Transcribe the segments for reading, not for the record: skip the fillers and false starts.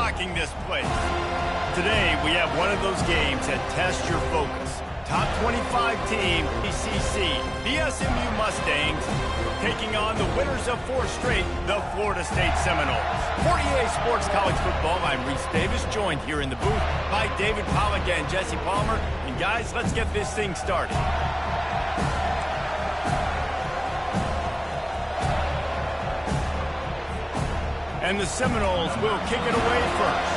rocking this place. Today, we have one of those games that tests your focus. Top 25 team, ACC, the SMU Mustangs, taking on the winners of 4 straight, the Florida State Seminoles. For EA Sports College Football, I'm Reese Davis, joined here in the booth by David Pollack and Jesse Palmer. And guys, let's get this thing started. And the Seminoles will kick it away first.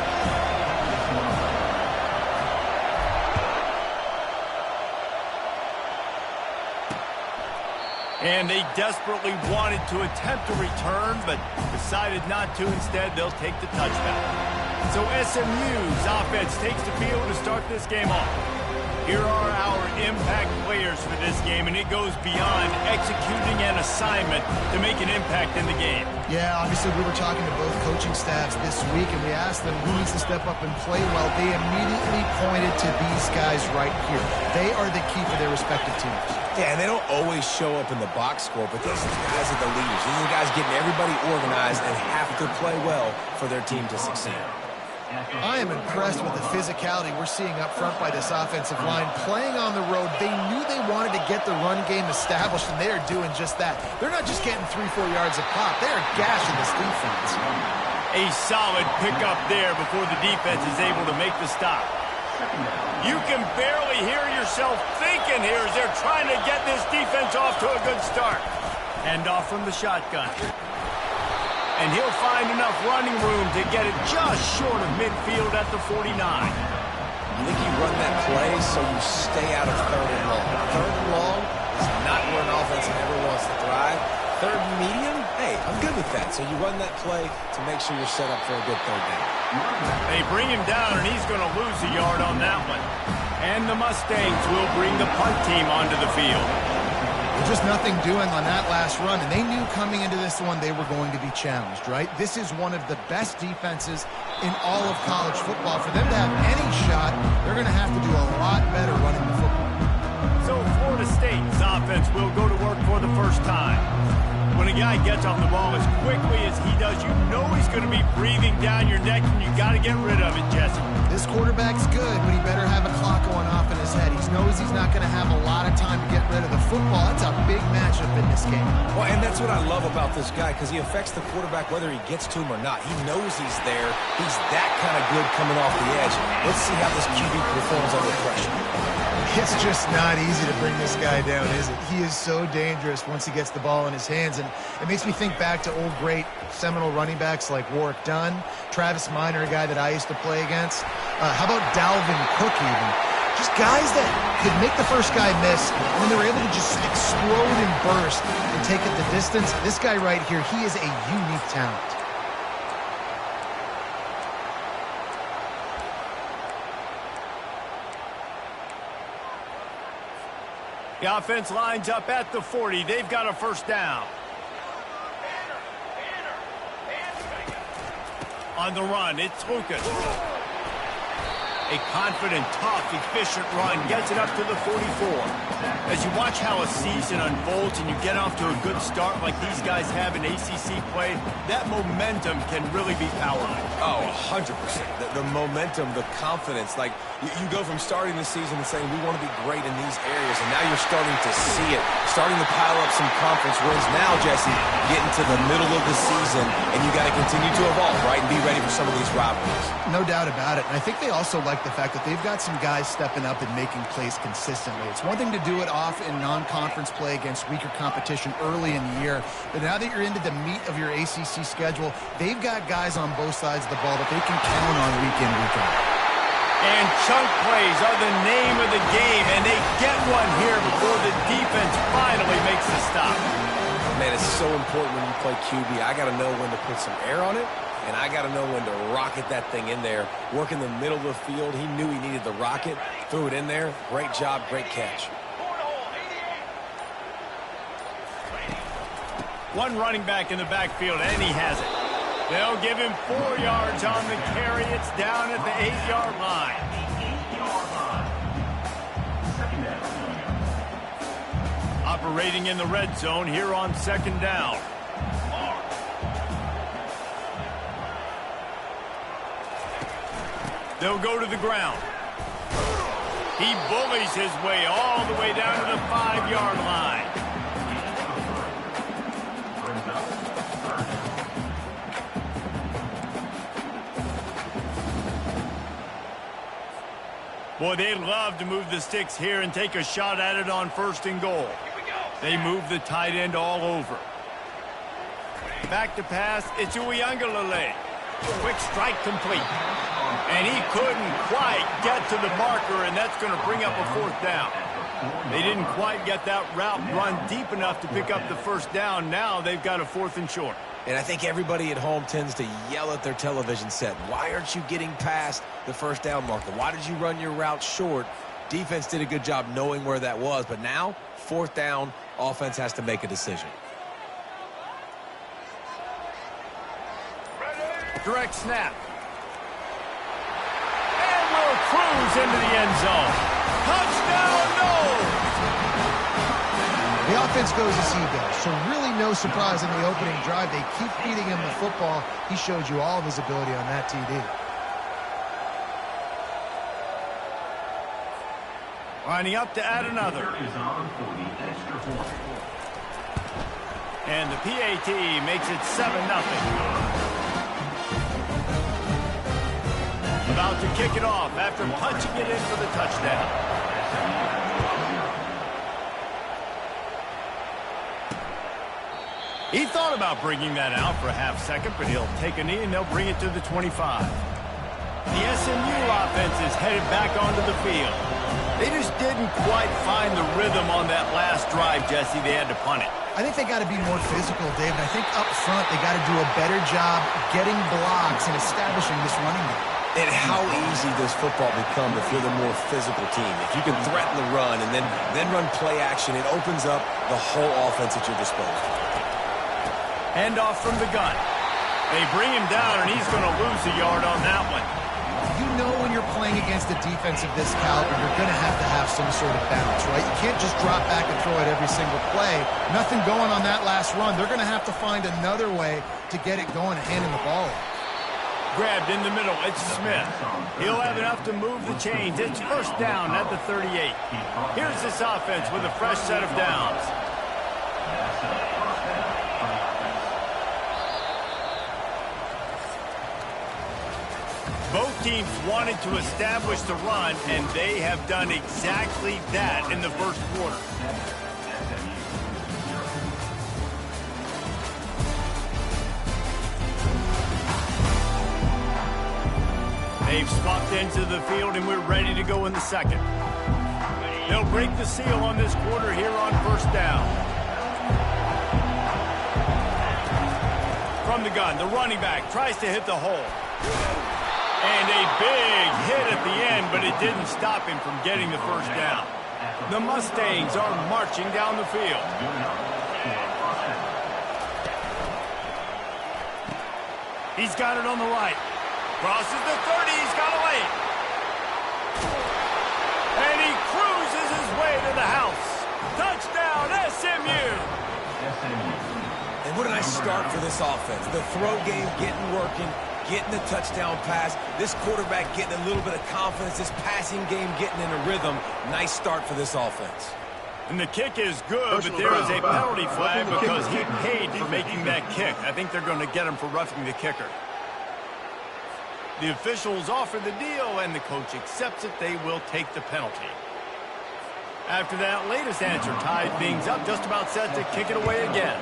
And they desperately wanted to attempt a return, but decided not to. Instead, they'll take the touchback. So SMU's offense takes the field to start this game off. Here are our impact players for this game, and it goes beyond executing an assignment to make an impact in the game. Yeah, obviously we were talking to both coaching staffs this week, and we asked them who needs to step up and play well. They immediately pointed to these guys right here. They are the key for their respective teams. Yeah, and they don't always show up in the box score, but these guys are the leaders. These are the guys getting everybody organized and have to play well for their team to succeed. I am impressed with the physicality we're seeing up front by this offensive line. Playing on the road, they knew they wanted to get the run game established, and they are doing just that. They're not just getting 3-4 yards a pop. They are gashing this defense. A solid pickup there before the defense is able to make the stop. You can barely hear yourself thinking here as they're trying to get this defense off to a good start. Hand off from the shotgun. And he'll find enough running room to get it just short of midfield at the 49. I think you run that play so you stay out of 3rd and long. 3rd and long is not where an offense ever wants to thrive. 3rd and medium, hey, I'm good with that. So you run that play to make sure you're set up for a good 3rd down. They bring him down, and he's going to lose a yard on that one. And the Mustangs will bring the punt team onto the field. Just nothing doing on that last run, and they knew coming into this one they were going to be challenged, right? This is one of the best defenses in all of college football. For them to have any shot, they're going to have to do a lot better running the football. So Florida State's offense will go to work for the first time. When a guy gets off the ball as quickly as he does, you know he's going to be breathing down your neck, and you got to get rid of it, Jesse. This quarterback's good, but he better have a clock going off in his head. He knows he's not going to have a lot of time to get rid of the football. That's a big matchup in this game. Well, and that's what I love about this guy, because he affects the quarterback whether he gets to him or not. He knows he's there. He's that kind of good coming off the edge. Let's see how this QB performs under pressure. It's just not easy to bring this guy down, is it? He is so dangerous once he gets the ball in his hands, and it makes me think back to old great Seminole running backs like Warwick Dunn, Travis Minor, a guy that I used to play against. How about Dalvin Cook even? Just guys that could make the first guy miss, and then they were able to just explode and burst and take it the distance. This guy right here, he is a unique talent. The offense lines up at the 40. They've got a first down. On the run, it's Lucas. A confident, tough, efficient run gets it up to the 44. As you watch how a season unfolds and you get off to a good start like these guys have in ACC play, that momentum can really be powerful. Oh, 100%. The momentum, the confidence. Like, you go from starting the season and saying, we want to be great in these areas, and now you're starting to see it, starting to pile up some conference wins. Now, Jesse, getting to the middle of the season, and you got to continue to evolve, right, and be ready for some of these rivalries. No doubt about it. And I think they also like the fact that they've got some guys stepping up and making plays consistently. It's one thing to do it off in non-conference play against weaker competition early in the year, but now that you're into the meat of your ACC schedule, they've got guys on both sides of the ball that they can count on week in, week out. And chunk plays are the name of the game, and they get one here before the defense finally makes the stop. Man, it's so important when you play QB. I got to know when to put some air on it, and I got to know when to rocket that thing in there. Work in the middle of the field. He knew he needed the rocket, threw it in there. Great job, great catch. One running back in the backfield, and he has it. They'll give him 4 yards on the carry. It's down at the 8-yard line. Operating in the red zone here on second down. They'll go to the ground. He bullies his way all the way down to the 5-yard line. Boy, they'd love to move the sticks here and take a shot at it on 1st and goal. They move the tight end all over. Back to pass, it's Uyangalele. Quick strike complete. And he couldn't quite get to the marker, and that's going to bring up a 4th down. They didn't quite get that route run deep enough to pick up the 1st down. Now they've got a 4th and short. And I think everybody at home tends to yell at their television set. Why aren't you getting past the 1st down marker? Why did you run your route short? Defense did a good job knowing where that was, but now 4th down, offense has to make a decision. Direct snap. And will cruise into the end zone. Touchdown, no! The offense goes as he does, so really no surprise in the opening drive. They keep feeding him the football. He showed you all of his ability on that TD. Lining up to add another. And the PAT makes it 7-0. About to kick it off after punching it in for the touchdown. He thought about bringing that out for a half second, but he'll take a knee and they'll bring it to the 25. The SMU offense is headed back onto the field. They just didn't quite find the rhythm on that last drive, Jesse. They had to punt it. I think they got to be more physical, David. I think up front they got to do a better job getting blocks and establishing this running game. And how easy does football become if you're the more physical team? If you can threaten the run and then run play action, it opens up the whole offense at your disposal. Handoff from the gun. They bring him down, and he's going to lose a yard on that one. You know when you're playing against a defense of this caliber, you're going to have some sort of balance, right? You can't just drop back and throw it every single play. Nothing going on that last run. They're going to have to find another way to get it going and handing the ball off. Grabbed in the middle, it's Smith. He'll have enough to move the chains. It's 1st down at the 38. Here's this offense with a fresh set of downs. Both teams wanted to establish the run, and they have done exactly that in the 1st quarter. They've swapped into the field, and we're ready to go in the 2nd. They'll break the seal on this quarter here on 1st down. From the gun, the running back tries to hit the hole. And a big hit at the end, but it didn't stop him from getting the 1st down. The Mustangs are marching down the field. He's got it on the right. Crosses the 30, he's got a lane. And he cruises his way to the house. Touchdown, SMU! And what a nice start for this offense. The throw game getting working, getting the touchdown pass. This quarterback getting a little bit of confidence. This passing game getting in a rhythm. Nice start for this offense. And the kick is good, but there is a penalty flag because he paid for making that kick. I think they're going to get him for roughing the kicker. The officials offer the deal, and the coach accepts it. They will take the penalty. After that latest answer tied things up, just about set to kick it away again.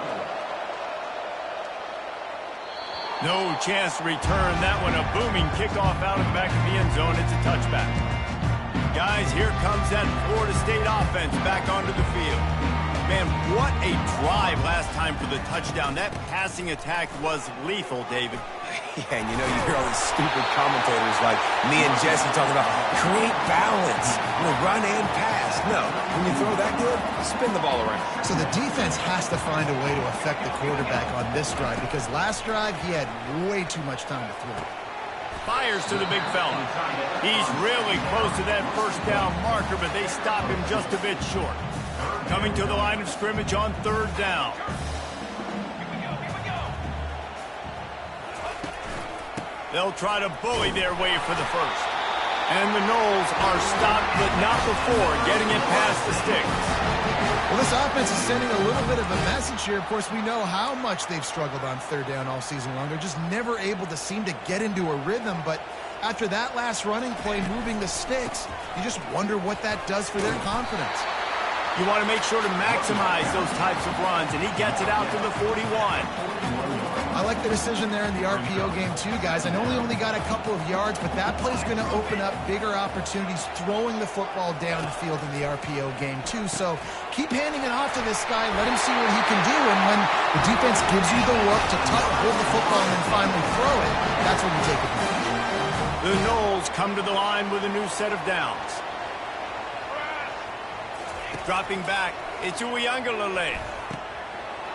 No chance to return that one. A booming kickoff out of the back of the end zone. It's a touchback. Guys, here comes that Florida State offense back onto the field. Man, what a drive last time for the touchdown. That passing attack was lethal, David. Yeah, and you know, you hear all these stupid commentators like me and Jesse talking about create balance, run and pass. No, when you throw that good, spin the ball around. So the defense has to find a way to affect the quarterback on this drive because last drive he had way too much time to throw. Fires to the big fella. He's really close to that 1st down marker, but they stop him just a bit short. Coming to the line of scrimmage on 3rd down. They'll try to bully their way for the 1st. And the Noles are stopped, but not before getting it past the sticks. Well, this offense is sending a little bit of a message here. Of course, we know how much they've struggled on third down all season long. They're just never able to seem to get into a rhythm. But after that last running play, moving the sticks, you just wonder what that does for their confidence. You want to make sure to maximize those types of runs, and he gets it out to the 41. I like the decision there in the RPO game too, guys. I know he only got a couple of yards, but that play's going to open up bigger opportunities throwing the football down the field in the RPO game too. So keep handing it off to this guy. Let him see what he can do. And when the defense gives you the look to hold the football and then finally throw it, that's when you take it back. The Noles come to the line with a new set of downs. Dropping back, it's Uiagalelei.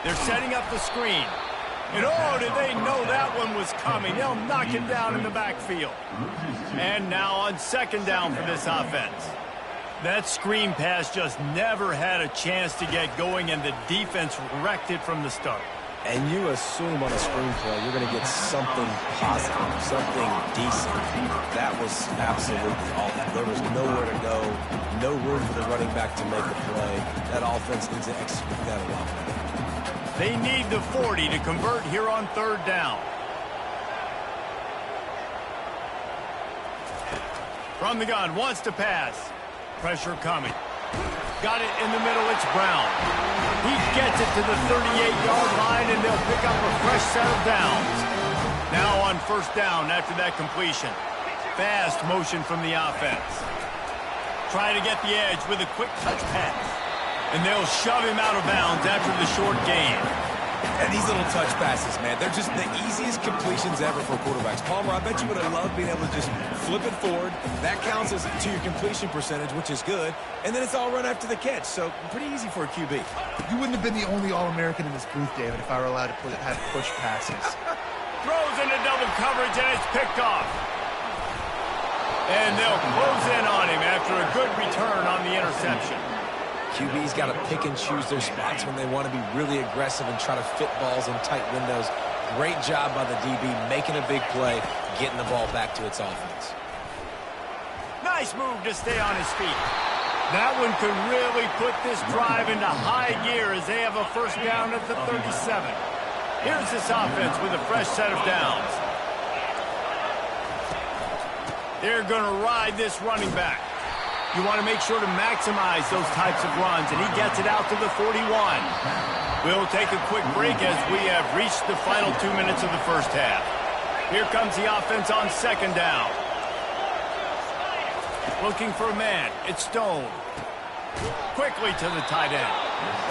They're setting up the screen. And oh, did they know that one was coming. They'll knock him down in the backfield. And now on second down for this offense. That screen pass just never had a chance to get going, and the defense wrecked it from the start. And you assume on a screenplay you're going to get something positive, something decent. That was absolutely awful. There was nowhere to go, no room for the running back to make a play. That offense needs to execute that a lot better. They need the 40 to convert here on third down. From the gun, wants to pass. Pressure coming. Got it in the middle, it's Brown. He gets it to the 38-yard line, and they'll pick up a fresh set of downs. Now on first down after that completion. Fast motion from the offense. Try to get the edge with a quick touch pass. And they'll shove him out of bounds after the short gain. And these little touch passes, man, they're just the easiest completions ever for quarterbacks. Palmer, I bet you would have loved being able to just flip it forward. That counts as to your completion percentage, which is good. And then it's all run after the catch, so pretty easy for a QB. You wouldn't have been the only All-American in this booth, David, if I were allowed to have push passes. Throws into double coverage, and it's picked off. And they'll close in on him after a good return on the interception. QB's got to pick and choose their spots when they want to be really aggressive and try to fit balls in tight windows. Great job by the DB making a big play, getting the ball back to its offense. Nice move to stay on his feet. That one could really put this drive into high gear as they have a first down at the 37. Here's this offense with a fresh set of downs. They're going to ride this running back. You want to make sure to maximize those types of runs, and he gets it out to the 41. We'll take a quick break as we have reached the final 2 minutes of the first half. Here comes the offense on second down. Looking for a man. It's Stone. Quickly to the tight end.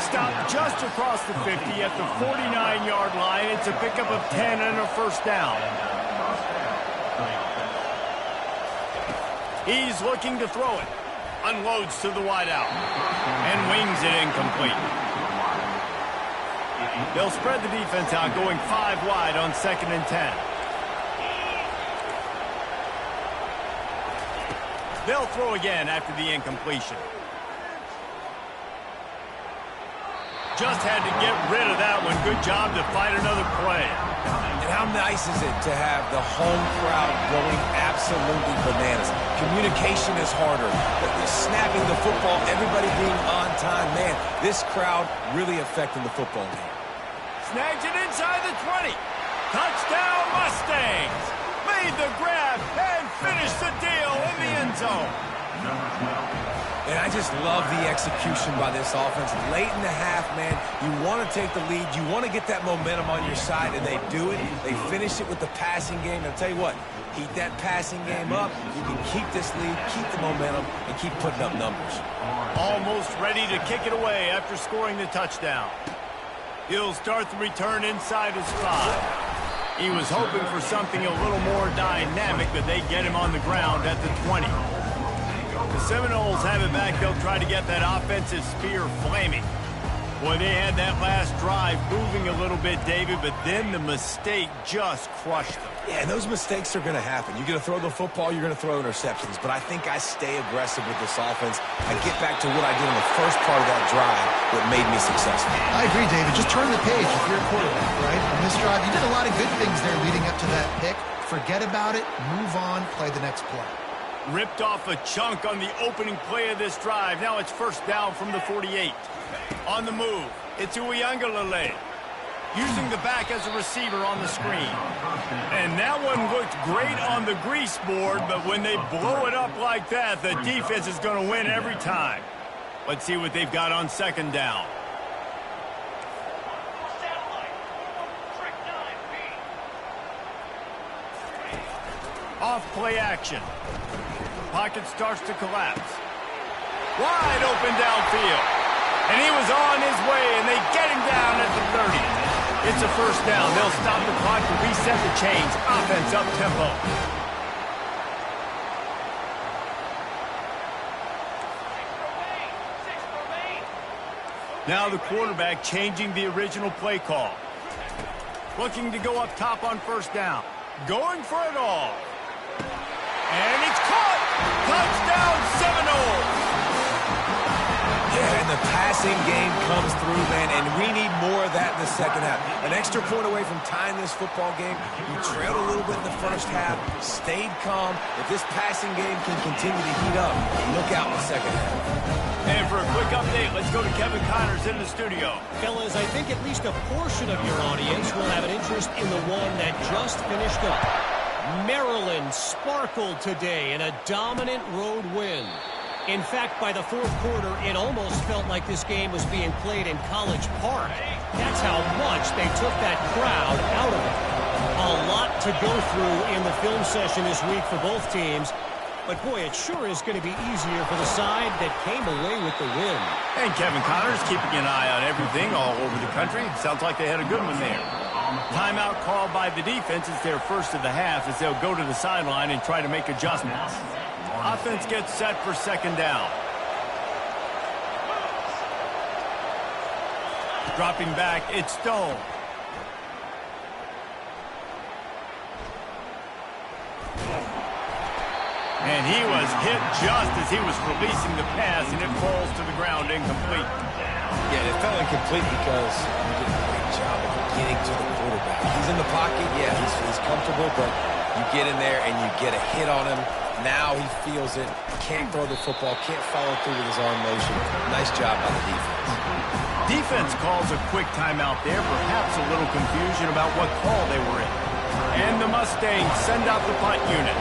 Stopped just across the 50 at the 49-yard line. It's a pickup of 10 and a first down. He's looking to throw it. Unloads to the wideout. And wings it incomplete. They'll spread the defense out, going 5 wide on second and 10. They'll throw again after the incompletion. Just had to get rid of that one. Good job to find another play. And how nice is it to have the home crowd going absolutely bananas? Communication is harder. The snapping the football, everybody being on time. Man, this crowd really affecting the football game. Snags it inside the 20. Touchdown Mustangs. Made the grab and finished the deal in the end zone. And I just love the execution by this offense. Late in the half, man, you want to take the lead. You want to get that momentum on your side, and they do it. They finish it with the passing game. And I'll tell you what, keep that passing game up. You can keep this lead, keep the momentum, and keep putting up numbers. Almost ready to kick it away after scoring the touchdown. He'll start the return inside his 5. He was hoping for something a little more dynamic, but they get him on the ground at the 20. The Seminoles have it back. They'll try to get that offensive spear flaming. Boy, they had that last drive moving a little bit, David, but then the mistake just crushed them. Yeah, and those mistakes are going to happen. You're going to throw the football, you're going to throw interceptions. But I think I stay aggressive with this offense. I get back to what I did in the first part of that drive that made me successful. I agree, David. Just turn the page if you're a quarterback, right? On this drive, you did a lot of good things there leading up to that pick. Forget about it, move on, play the next play. Ripped off a chunk on the opening play of this drive. Now it's first down from the 48. On the move, it's Uiagalelei. Using the back as a receiver on the screen. And that one looked great on the grease board, but when they blow it up like that, the defense is going to win every time. Let's see what they've got on second down. Off play action. Pocket starts to collapse. Wide open downfield. And he was on his way, and they get him down at the 30. It's a first down. They'll stop the clock to reset the chains. Offense up tempo. Now the quarterback changing the original play call. Looking to go up top on first down. Going for it all. And it's caught! Touchdown Seminoles! Yeah, and the passing game comes through, man, and we need more of that in the second half. An extra point away from tying this football game. You trailed a little bit in the first half, stayed calm. If this passing game can continue to heat up, look out in the second half. And for a quick update, let's go to Kevin Connors in the studio. Fellas, I think at least a portion of your audience will have an interest in the one that just finished up. Maryland sparkled today in a dominant road win. In fact, by the fourth quarter, it almost felt like this game was being played in College Park. That's how much they took that crowd out of it. A lot to go through in the film session this week for both teams. But, boy, it sure is going to be easier for the side that came away with the win. And Kevin Connors keeping an eye on everything all over the country. Sounds like they had a good one there. Timeout called by the defense. It's their first of the half as they'll go to the sideline and try to make adjustments. Offense gets set for second down. Dropping back, it's Stone. And he was hit just as he was releasing the pass, and it falls to the ground incomplete. Yeah, it fell incomplete because he did a great job of getting to the quarterback. He's in the pocket, yeah, he's comfortable, but you get in there and you get a hit on him. Now he feels it, can't throw the football, can't follow through with his arm motion. Nice job by the defense. Defense calls a quick timeout there, perhaps a little confusion about what call they were in. And the Mustangs send out the punt unit.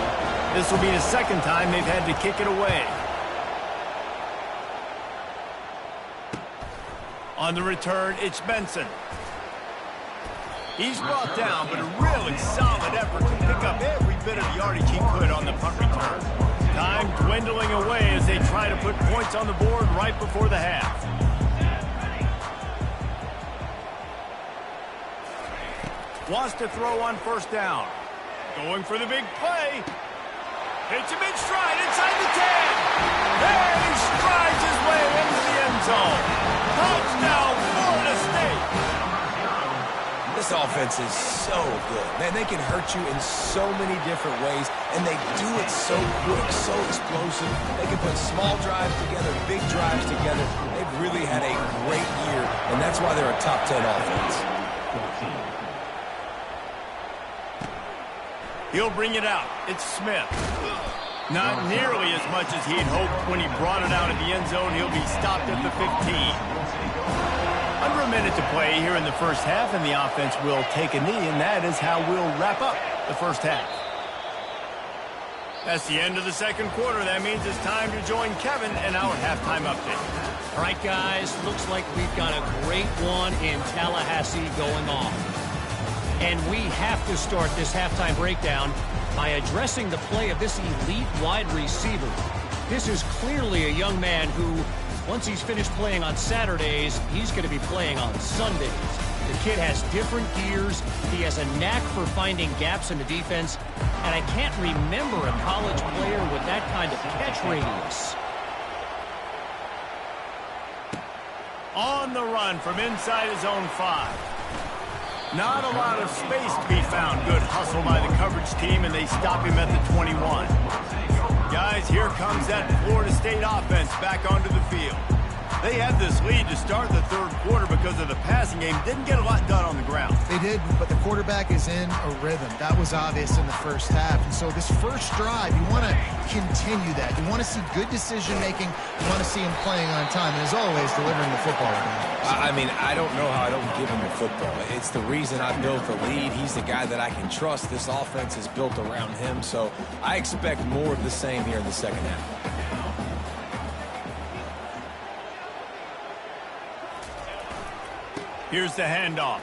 This will be the second time they've had to kick it away. On the return, it's Benson. He's brought down, but a really solid effort to pick up every bit of yardage he could on the punt return. Time dwindling away as they try to put points on the board right before the half. Wants to throw on first down. Going for the big play. Hits him in stride inside the 10. And he strides his way into the end zone. Touchdown, Florida State. This offense is so good. Man, they can hurt you in so many different ways, and they do it so quick, so explosive. They can put small drives together, big drives together. They've really had a great year, and that's why they're a top 10 offense. He'll bring it out. It's Smith. Not nearly as much as he'd hoped when he brought it out of the end zone. He'll be stopped at the 15. Under a minute to play here in the first half, and the offense will take a knee, and that is how we'll wrap up the first half. That's the end of the second quarter. That means it's time to join Kevin in our halftime update. All right, guys, looks like we've got a great one in Tallahassee going on. And we have to start this halftime breakdown by addressing the play of this elite wide receiver. This is clearly a young man who, once he's finished playing on Saturdays, he's going to be playing on Sundays. The kid has different gears. He has a knack for finding gaps in the defense. And I can't remember a college player with that kind of catch radius. On the run from inside his own 5. Not a lot of space to be found. Good hustle by the coverage team, and they stop him at the 21. Guys, here comes that Florida State offense back onto the field. They had this lead to start the third quarter because of the passing game. Didn't get a lot done on the ground. They did, but the quarterback is in a rhythm. That was obvious in the first half. And so this first drive, you want to continue that. You want to see good decision-making. You want to see him playing on time. And as always, delivering the football. I mean, I don't know how I don't give him the football. It's the reason I built the lead. He's the guy that I can trust. This offense is built around him. So I expect more of the same here in the second half. Here's the handoff.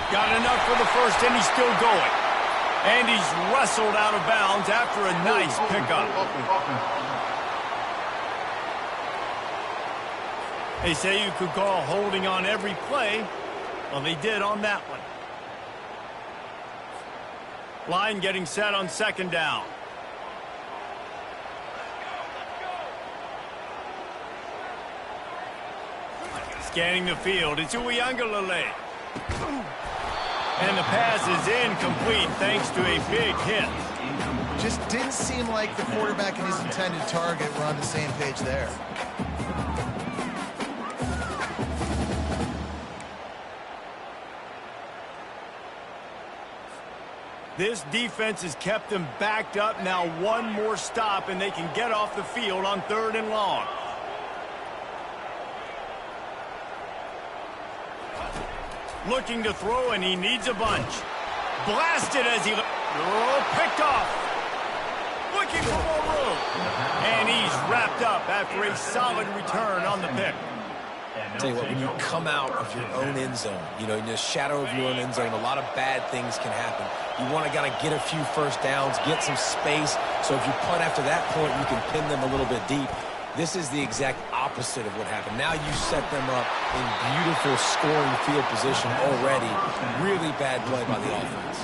Got enough for the first, and he's still going. And he's wrestled out of bounds after a nice pickup. They say you could call holding on every play. Well, they did on that one. Line getting set on second down. Scanning the field, it's Uiagalelei. And the pass is incomplete thanks to a big hit. Just didn't seem like the quarterback and his intended target were on the same page there. This defense has kept them backed up. Now one more stop and they can get off the field on 3rd and long. Looking to throw, and he needs a bunch. Blasted as he... picked off. Looking for more room. And he's wrapped up after a solid return on the pick. Tell you what, when you come out of your own end zone, you know, in the shadow of your own end zone, a lot of bad things can happen. You want to kind of get a few first downs, get some space, so if you punt after that point, you can pin them a little bit deep. This is the exact opposite of what happened. Now you set them up in beautiful scoring field position already. Really bad play by the offense.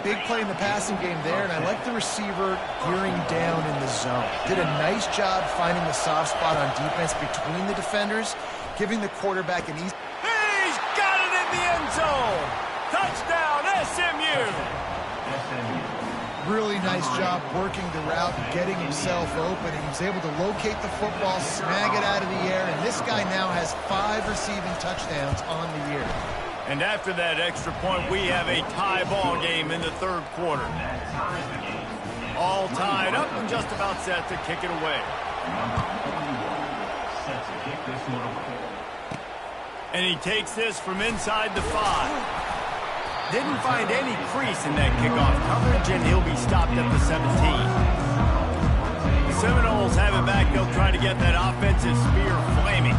Big play in the passing game there, and I like the receiver gearing down in the zone. Did a nice job finding the soft spot on defense between the defenders, giving the quarterback an easy... He's got it in the end zone! Touchdown, SMU! Really nice job working the route, getting himself open, and he was able to locate the football, snag it out of the air, and this guy now has 5 receiving touchdowns on the year. And after that extra point, we have a tie ball game in the third quarter. All tied up and just about set to kick it away. And he takes this from inside the 5. Didn't find any crease in that kickoff coverage, and he'll be stopped at the 17. The Seminoles have it back. They'll try to get that offensive spear flaming.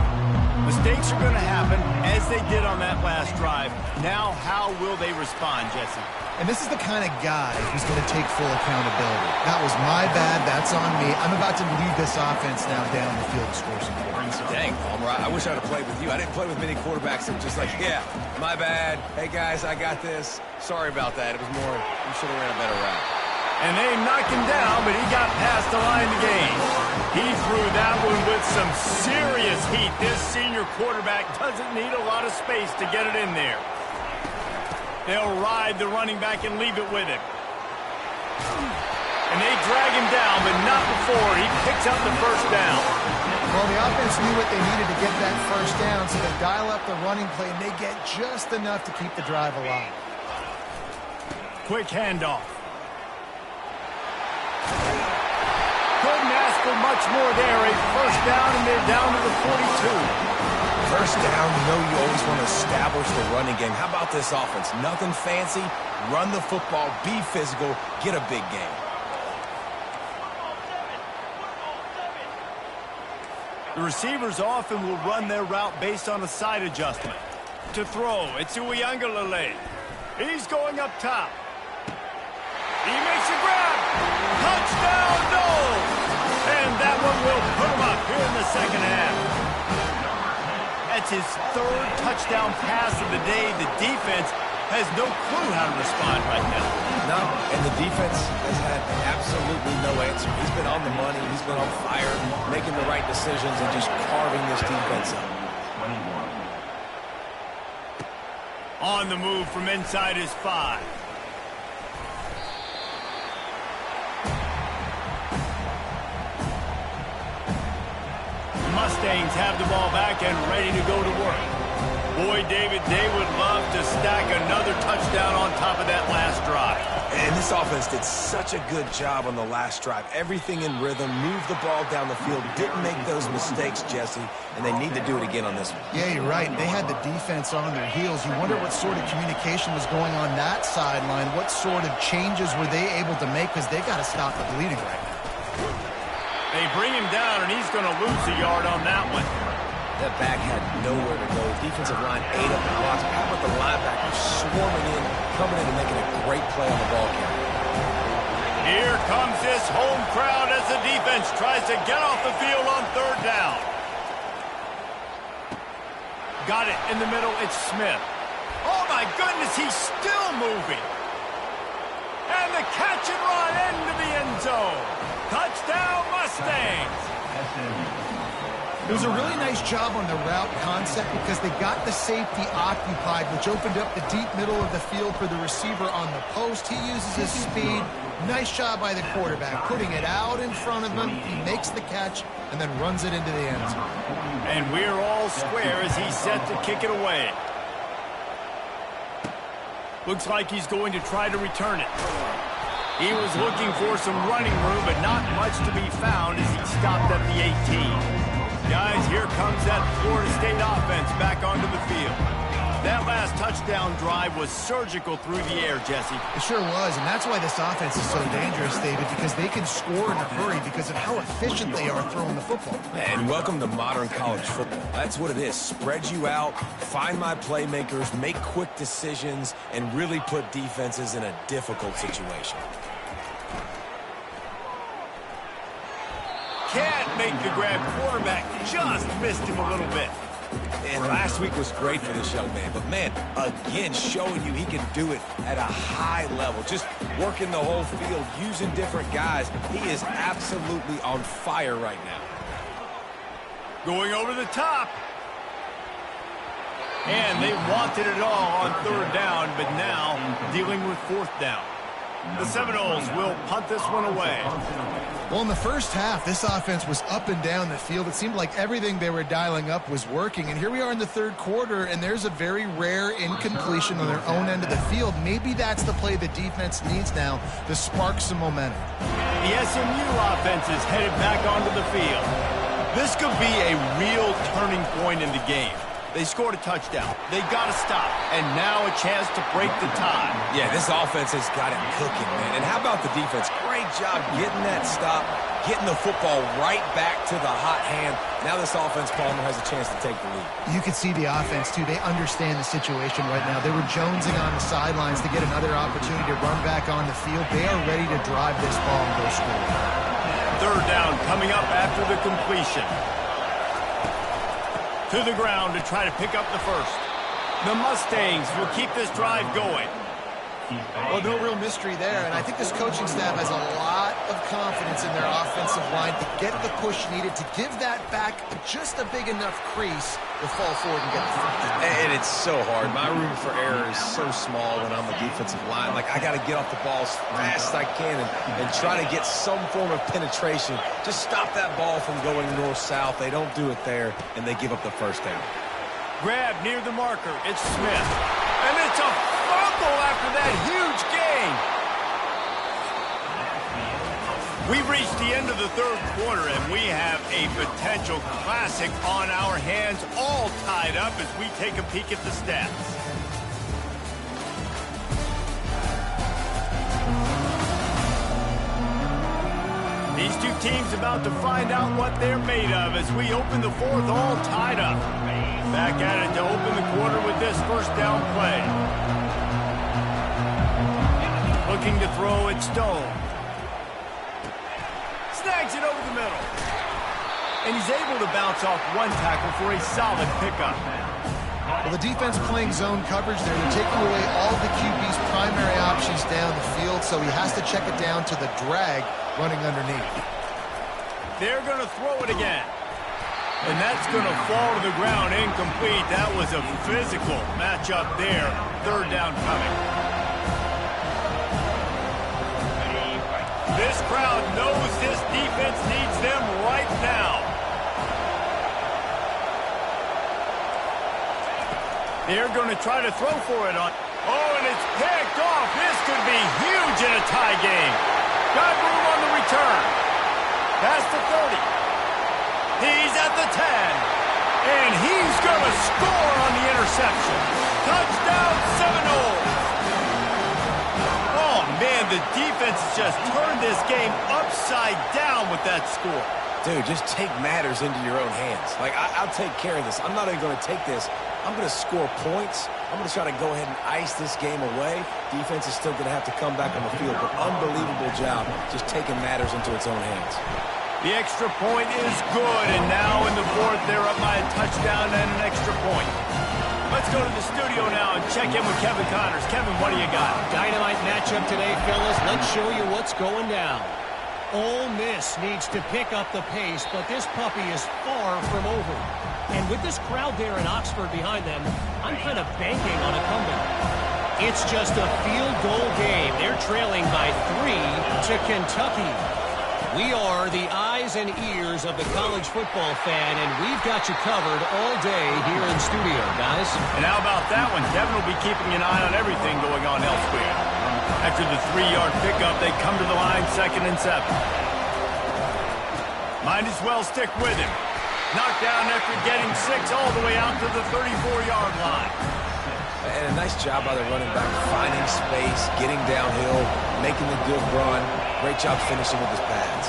Mistakes are going to happen, as they did on that last drive. Now, how will they respond, Jesse? And this is the kind of guy who's going to take full accountability. That was my bad. That's on me. I'm about to lead this offense now down the field to score some points. Dang, Palmer, I wish I would have played with you. I didn't play with many quarterbacks that were just like, yeah, my bad. Hey, guys, I got this. Sorry about that. It was more, you should have ran a better route. And they knocked him down, but he got past the line to gain. He threw that one with some serious heat. This senior quarterback doesn't need a lot of space to get it in there. They'll ride the running back and leave it with him. And they drag him down, but not before he picks up the first down. Well, the offense knew what they needed to get that first down, so they dial up the running play, and they get just enough to keep the drive alive. Quick handoff. Couldn't ask for much more there. A first down, and they're down to the 42. First down, you know you always want to establish the running game. How about this offense? Nothing fancy. Run the football, be physical, get a big game. The receivers often will run their route based on a side adjustment. To throw, it's Uiagalelei. He's going up top. He makes a grab. Touchdown, no! And that one will put him up here in the second half. That's his 3rd touchdown pass of the day. The defense has no clue how to respond right now. No, and the defense has had absolutely no answer. He's been on the money. He's been on fire, making the right decisions and just carving this defense up. On the move from inside his 5. Mustangs have the ball back and ready to go to work. Boy, David, they would love to stack another touchdown on top of that last drive. And this offense did such a good job on the last drive. Everything in rhythm, moved the ball down the field, didn't make those mistakes, Jesse, and they need to do it again on this one. Yeah, you're right. They had the defense on their heels. You wonder what sort of communication was going on that sideline. What sort of changes were they able to make, because they got to stop the bleeding right now. They bring him down, and he's going to lose a yard on that one. That back had nowhere to go. Defensive line ate up the blocks. How about the linebackers swarming in, coming in and making a great play on the ball carrier? Here comes this home crowd as the defense tries to get off the field on third down. Got it in the middle. It's Smith. Oh, my goodness, he's still moving. And the catch and run into the end zone. Touchdown, Mustangs. It was a really nice job on the route concept because they got the safety occupied, which opened up the deep middle of the field for the receiver on the post. He uses his speed. Nice job by the quarterback, putting it out in front of him. He makes the catch and then runs it into the end zone. And we're all square as he's set to kick it away. Looks like he's going to try to return it. He was looking for some running room, but not much to be found as he stopped at the 18. Guys, here comes that Florida State offense back onto the field. That last touchdown drive was surgical through the air, Jesse. It sure was, and that's why this offense is so dangerous, David, because they can score in a hurry because of how efficient they are throwing the football. And welcome to modern college football. That's what it is. Spread you out, find my playmakers, make quick decisions, and really put defenses in a difficult situation. Can't make the grab. Quarterback just missed him a little bit. And last week was great for this young man. But, man, again, showing you he can do it at a high level. Just working the whole field, using different guys. He is absolutely on fire right now. Going over the top. And they wanted it all on third down, but now dealing with fourth down. The Seminoles will punt this one away. Well, in the first half, this offense was up and down the field. It seemed like everything they were dialing up was working. And here we are in the third quarter, and there's a very rare incompletion on their own end of the field. Maybe that's the play the defense needs now to spark some momentum. The SMU offense is headed back onto the field. This could be a real turning point in the game. They scored a touchdown. They got to stop. And now a chance to break the tie. Yeah, this offense has got it cooking, man. And how about the defense? Great job getting that stop, getting the football right back to the hot hand. Now this offense, Palmer, has a chance to take the lead. You can see the offense, too. They understand the situation right now. They were jonesing on the sidelines to get another opportunity to run back on the field. They are ready to drive this ball and go score. Third down coming up after the completion. To the ground to try to pick up the first. The Mustangs will keep this drive going. Well, no real mystery there, and I think this coaching staff has a lot of confidence in their offensive line to get the push needed to give that back just a big enough crease to fall forward and get the first. And it's so hard. My room for error is so small when I'm a defensive line. Like, I got to get off the ball as fast as I can and try to get some form of penetration. Just stop that ball from going north-south. They don't do it there, and they give up the first down. Grab near the marker. It's Smith. And it's a fumble after that huge gain. We've reached the end of the third quarter, and we have a potential classic on our hands, all tied up as we take a peek at the stats. These two teams about to find out what they're made of as we open the fourth, all tied up. Back at it to open the quarter with this first down play. Looking to throw it, Stone. Snags it over the middle. And he's able to bounce off one tackle for a solid pickup. Well, the defense playing zone coverage there. They're taking away all the QB's primary options down the field, so he has to check it down to the drag running underneath. They're going to throw it again. And that's going to fall to the ground incomplete. That was a physical matchup there. Third down coming. This crowd knows this defense needs them right now. They're going to try to throw for it on. Oh, and it's picked off. This could be huge in a tie game. Got room on the return. Past the 30. He's at the 10. And he's going to score on the interception. Touchdown, Seminoles. Oh, man, the defense has just turned this game upside down with that score. Dude, just take matters into your own hands. Like, I'll take care of this. I'm not even going to take this. I'm going to score points. I'm going to try to go ahead and ice this game away. Defense is still going to have to come back on the field, but unbelievable job just taking matters into its own hands. The extra point is good, and now in the fourth, they're up by a touchdown and an extra point. Let's go to the studio now and check in with Kevin Connors. Kevin, what do you got? Dynamite matchup today, fellas. Let's show you what's going down. Ole Miss needs to pick up the pace, but this puppy is far from over. And with this crowd there in Oxford behind them, I'm kind of banking on a comeback. It's just a field goal game. They're trailing by 3 to Kentucky. We are the eyes and ears of the college football fan, and we've got you covered all day here in studio, guys. And how about that one? Kevin will be keeping an eye on everything going on elsewhere. After the 3-yard pickup, they come to the line, 2nd and 7. Might as well stick with him. Knocked down after getting 6 all the way out to the 34-yard line. And a nice job by the running back, finding space, getting downhill, making the good run. Great job finishing with his pads.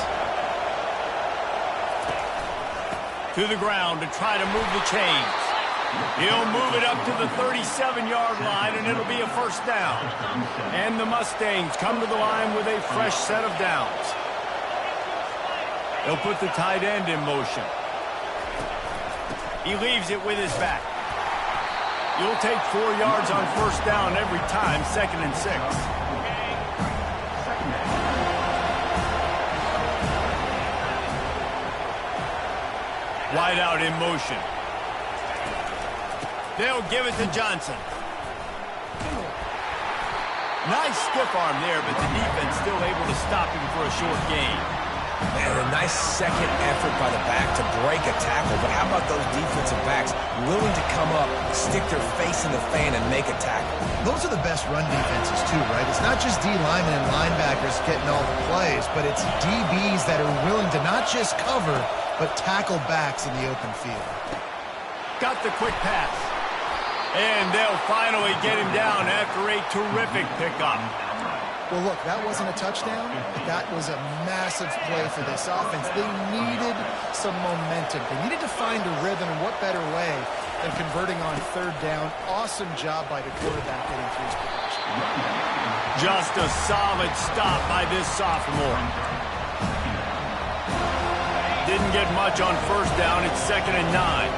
To the ground to try to move the chains. He'll move it up to the 37-yard line, and it'll be a first down. And the Mustangs come to the line with a fresh set of downs. They'll put the tight end in motion. He leaves it with his back. You'll take 4 yards on first down every time, 2nd and 6. Wide out in motion. They'll give it to Johnson. Nice stiff arm there, but the defense still able to stop him for a short gain. And a nice second effort by the back to break a tackle. But how about those defensive backs willing to come up, stick their face in the fan, and make a tackle? Those are the best run defenses, too, right? It's not just D linemen and linebackers getting all the plays, but it's DBs that are willing to not just cover, but tackle backs in the open field. Got the quick pass. And they'll finally get him down after a terrific pickup. Well, look, that wasn't a touchdown. That was a massive play for this offense. They needed some momentum. They needed to find a rhythm, and what better way than converting on 3rd down. Awesome job by the quarterback getting through his progression. Just a solid stop by this sophomore. Didn't get much on first down. It's 2nd and 9.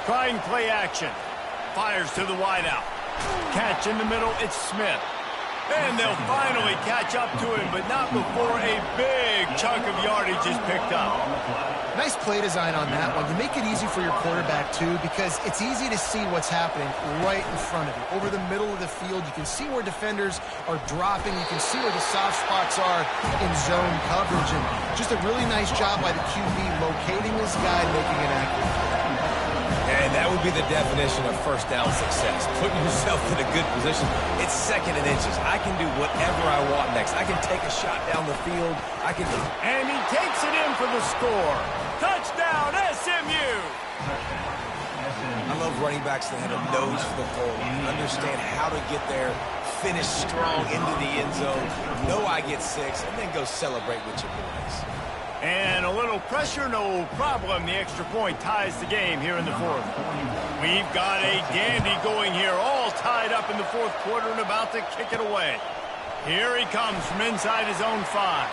Trying play action. Fires to the wideout. Catch in the middle, it's Smith. And they'll finally catch up to him, but not before a big chunk of yardage is picked up. Nice play design on that one. You make it easy for your quarterback, too, because it's easy to see what's happening right in front of you. Over the middle of the field, you can see where defenders are dropping. You can see where the soft spots are in zone coverage. And just a really nice job by the QB locating this guy and making an accurate play. And that would be the definition of first down success. Putting yourself in a good position. It's 2nd and inches. I can do whatever I want next. I can take a shot down the field. And he takes it in for the score. Touchdown, SMU! I love running backs that have a nose for the goal. Understand how to get there, finish strong into the end zone, know I get 6, and then go celebrate with your boys. And a little pressure, no problem. The extra point ties the game here in the 4th. We've got a dandy going here, all tied up in the 4th quarter and about to kick it away. Here he comes from inside his own 5.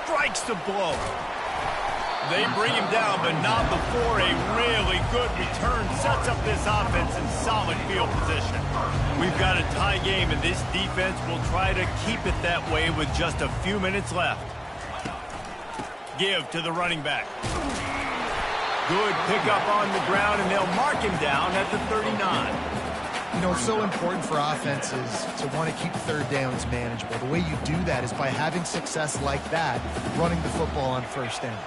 Strikes the blow. They bring him down, but not before a really good return sets up this offense in solid field position. We've got a tie game, and this defense will try to keep it that way with just a few minutes left. Give to the running back. Good pickup on the ground, and they'll mark him down at the 39. You know, it's so important for offenses to want to keep 3rd downs manageable. The way you do that is by having success like that, running the football on 1st down.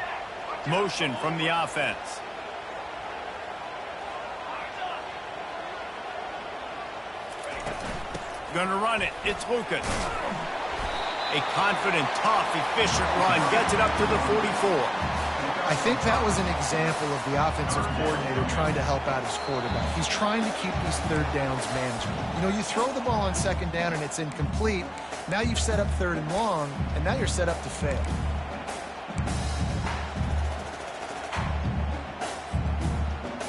Motion from the offense. Gonna run it. It's Lucas. A confident, tough, efficient run. Gets it up to the 44. I think that was an example of the offensive coordinator trying to help out his quarterback. He's trying to keep these third downs manageable. You know, you throw the ball on second down and it's incomplete. Now you've set up third and long, and now you're set up to fail.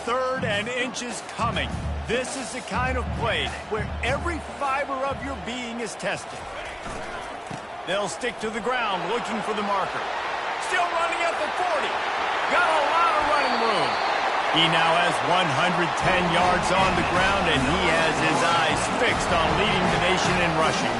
Third and inches coming. This is the kind of play where every fiber of your being is tested. They'll stick to the ground looking for the marker. Still running at the 40. Got a lot of running room. He now has 110 yards on the ground, and he has his eyes fixed on leading the nation in rushing.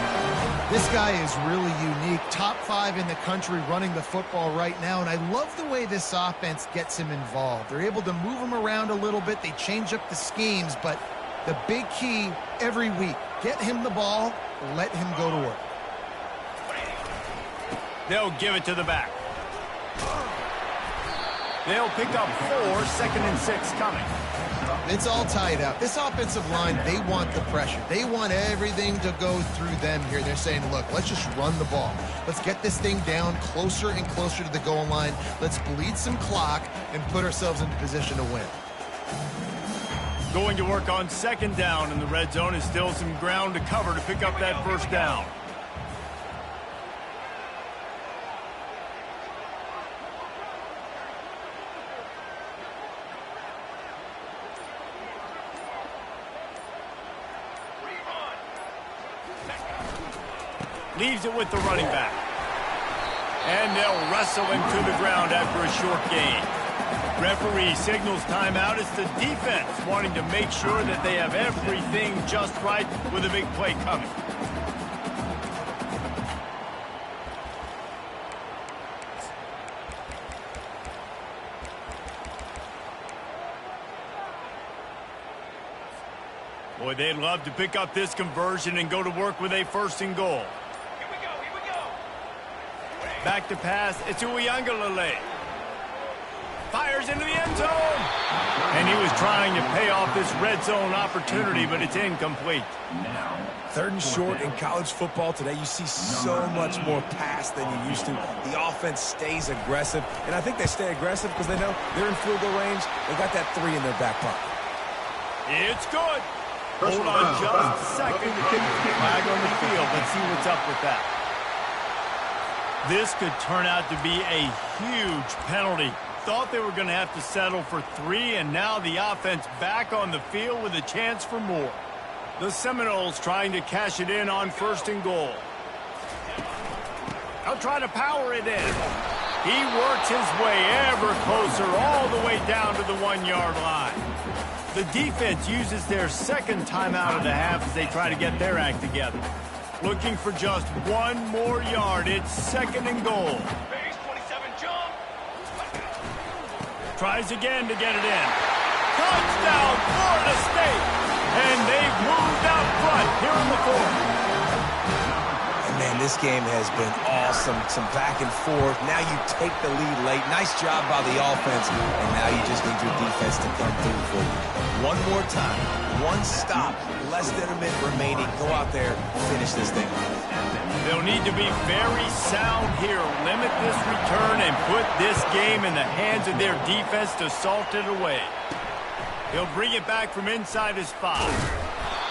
This guy is really unique. Top 5 in the country running the football right now, and I love the way this offense gets him involved. They're able to move him around a little bit. They change up the schemes, but the big key every week, get him the ball, let him go to work. They'll give it to the back. They'll pick up 4, second and 6 coming. It's all tied up. This offensive line, they want the pressure. They want everything to go through them here. They're saying, look, let's just run the ball. Let's get this thing down closer and closer to the goal line. Let's bleed some clock and put ourselves into position to win. Going to work on second down, and the red zone is still some ground to cover to pick up that first down. Leaves it with the running back. And they'll wrestle him to the ground after a short gain. Referee signals timeout. It's the defense wanting to make sure that they have everything just right with a big play coming. Boy, they'd love to pick up this conversion and go to work with a first and goal. Back to pass. It's Uiagalelei. Fires into the end zone. And he was trying to pay off this red zone opportunity, but it's incomplete. Third and short in college football today, you see so much more pass than you used to. The offense stays aggressive, and I think they stay aggressive because they know they're in field goal range. They got that 3 in their back pocket. It's good. Hold on just a second. Flag on the field. Let's see what's up with that. This could turn out to be a huge penalty. Thought they were going to have to settle for 3, and now the offense back on the field with a chance for more. The Seminoles trying to cash it in on first and goal. They'll try to power it in. He works his way ever closer all the way down to the 1-yard line. The defense uses their second timeout of the half as they try to get their act together. Looking for just 1 more yard. It's second and goal. Base 27 jump. Tries again to get it in. Touchdown, Florida State. And they've moved out front here in the fourth. And man, this game has been awesome. Some back and forth. Now you take the lead late. Nice job by the offense. And now you just need your defense to come through for you. One more time. 1 stop. Less than a minute remaining. Go out there, finish this thing. They'll need to be very sound here. Limit this return and put this game in the hands of their defense to salt it away. He'll bring it back from inside his 5.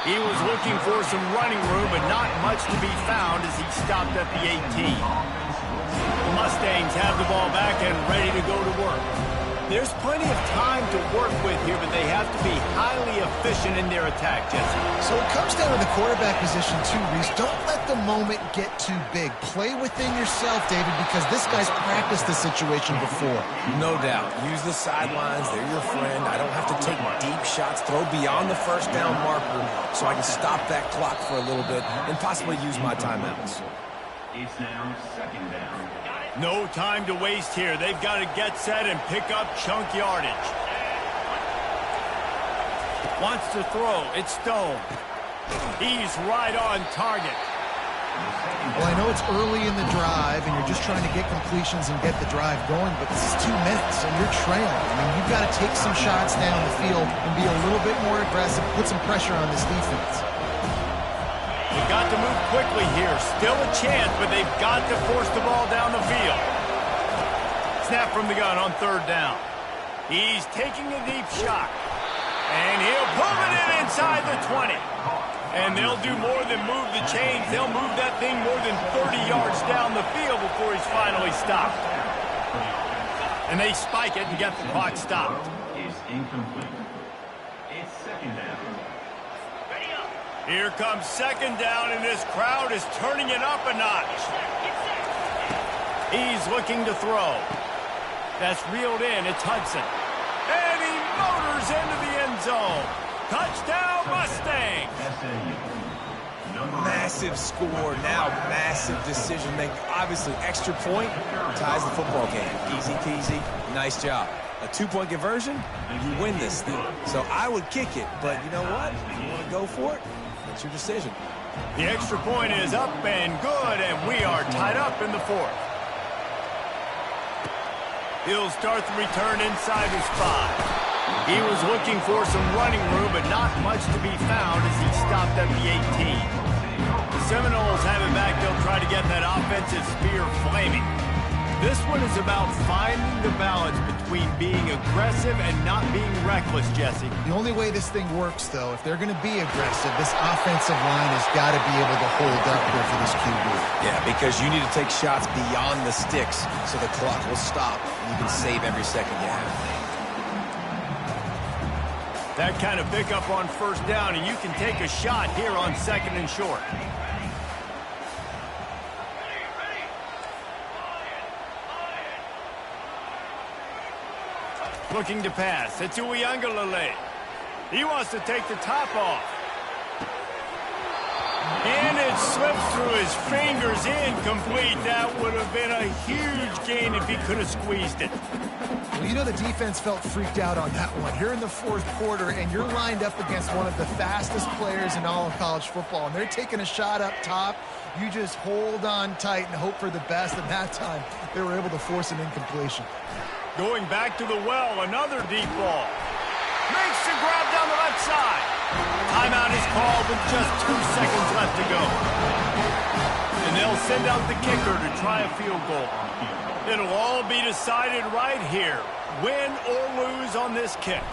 He was looking for some running room, but not much to be found as he stopped at the 18. The Mustangs have the ball back and ready to go to work. There's plenty of time to work with here, but they have to be highly efficient in their attack, Jesse. So it comes down to the quarterback position too, Reese. Don't let the moment get too big. Play within yourself, David, because this guy's practiced the situation before. No doubt. Use the sidelines. They're your friend. I don't have to take deep shots. Throw beyond the first down marker so I can stop that clock for a little bit and possibly use my timeouts. It's now second down. No time to waste here. They've got to get set and pick up chunk yardage. Wants to throw. It's Stone. He's right on target. Well, I know it's early in the drive, and you're just trying to get completions and get the drive going, but this is 2 minutes, and you're trailing. I mean, you've got to take some shots down the field and be a little bit more aggressive, put some pressure on this defense. They've to move quickly here. Still a chance, but they've got to force the ball down the field. Snap from the gun on third down. He's taking a deep shot. And he'll pull it in inside the 20. And they'll do more than move the chains. They'll move that thing more than 30 yards down the field before he's finally stopped. And they spike it and get the clock stopped. Is incomplete. It's second down. Here comes second down, and this crowd is turning it up a notch. He's looking to throw. That's reeled in. It's Hudson. And he motors into the end zone. Touchdown, Mustang! Massive score, now massive decision making. Obviously, extra point ties the football game. Easy peasy, nice job. A 2-point conversion, you win this thing. So I would kick it, but you know what? If you want to go for it, that's your decision. The extra point is up and good, and we are tied up in the fourth. He'll start the return inside his 5. He was looking for some running room, but not much to be found as he stopped at the 18. The Seminoles have it back. They'll try to get that offensive spear flaming. This one is about finding the balance between being aggressive and not being reckless, Jesse. The only way this thing works, though, if they're going to be aggressive, this offensive line has got to be able to hold up here for this QB. Yeah, because you need to take shots beyond the sticks so the clock will stop and you can save every second you have. That kind of pickup on first down, and you can take a shot here on second and short. Looking to pass. It's Uiagalelei. He wants to take the top off. And it slips through his fingers, incomplete. That would have been a huge gain if he could have squeezed it. Well, you know the defense felt freaked out on that one. You're in the fourth quarter, and you're lined up against one of the fastest players in all of college football, and they're taking a shot up top. You just hold on tight and hope for the best, and that time they were able to force an incompletion. Going back to the well, another deep ball. Makes the grab down the left side. Timeout is called with just 2 seconds left to go. And they'll send out the kicker to try a field goal. It'll all be decided right here, win or lose on this kick.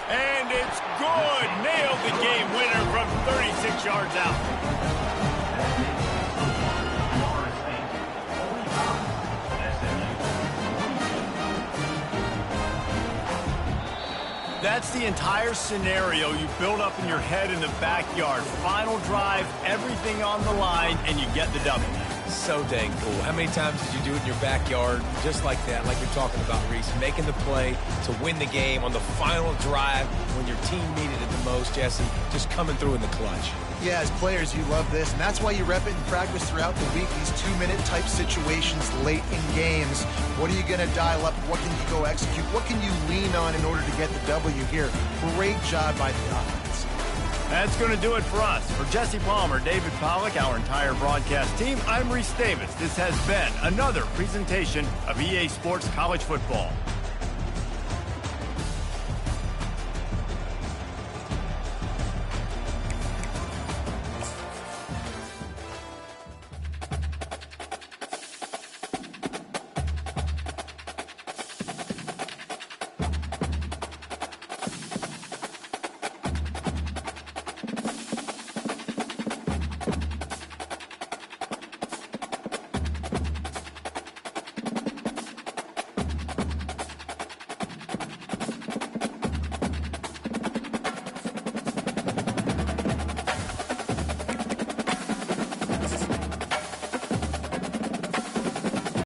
And it's good. Nailed the game winner from 36 yards out. That's the entire scenario you build up in your head in the backyard. Final drive, everything on the line, and you get the W. So dang cool. How many times did you do it in your backyard just like that, like you're talking about, Reese, making the play to win the game on the final drive when your team needed it the most, Jesse, just coming through in the clutch. Yeah, as players, you love this, and that's why you rep it in practice throughout the week, these 2-minute type situations late in games. What are you going to dial up? What can you go execute? What can you lean on in order to get the W here? Great job by the offense. That's going to do it for us. For Jesse Palmer, David Pollack, our entire broadcast team, I'm Reese Davis. This has been another presentation of EA Sports College Football.